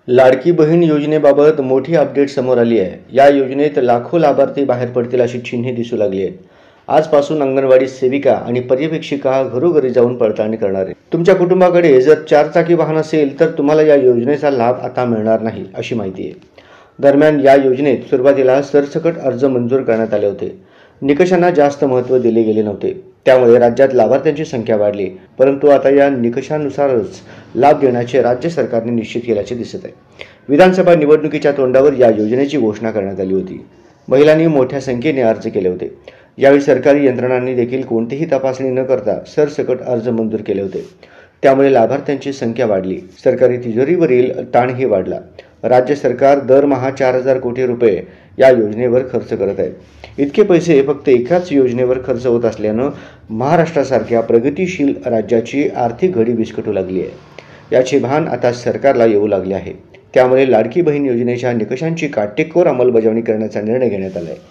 लाडकी बहीण योजनेबाबत मोठी अपडेट समोर आली आहे। या योजनेत लाखो लाभार्थी बाहेर पडतील अशी चिन्हे दिसू लागली आहेत। आजपासून अंगणवाडी सेविका आणि पर्यवेक्षिका घरोघरी जाऊन पडताळणी करणार आहेत। तुमच्या कुटुंबाकडे जर 4 चाकी वाहन असेल तर तुम्हाला या योजनेचा लाभ आता मिळणार नाही अशी माहिती आहे। दरम्यान या योजनेत सुरुवातीला सरसकट अर्ज मंजूर करण्यात आले होते। निकषांना जास्त महत्त्व दिले गेले नव्हते, त्यामुळे राज्यात लाभार्थ्यांची संख्या वाढली। परंतु आता या निकषांनुसारच लाभ देण्याचे राज्य सरकारने निश्चित केल्याचे दिसत आहे। विधानसभा निवडणुकीच्या तोंडावर या योजनेची घोषणा करण्यात आली होती। महिलांनी मोठ्या संख्येने अर्ज केले होते। यावेळी सरकारी यंत्रणांनी देखील कोणतीही तपासणी न करता सरसकट अर्ज मंजूर केले होते, त्यामुळे लाभार्थ्यांची संख्या वाढली। सरकारी तिजोरीवरील ताणही वाढला। राज्य सरकार दरमहा 4,000 कोटी रुपये या योजनेवर खर्च करत आहे। इतके पैसे फक्त एकाच योजनेवर खर्च होत असल्यानं महाराष्ट्रासारख्या प्रगतिशील राज्याची आर्थिक घडी विस्कटू लागली आहे। याचे भान आता सरकारला येऊ लागले आहे। त्यामुळे लाडकी बहीण योजनेच्या निकषांची काटेकोर अंमलबजावणी करण्याचा निर्णय घेण्यात आला आहे।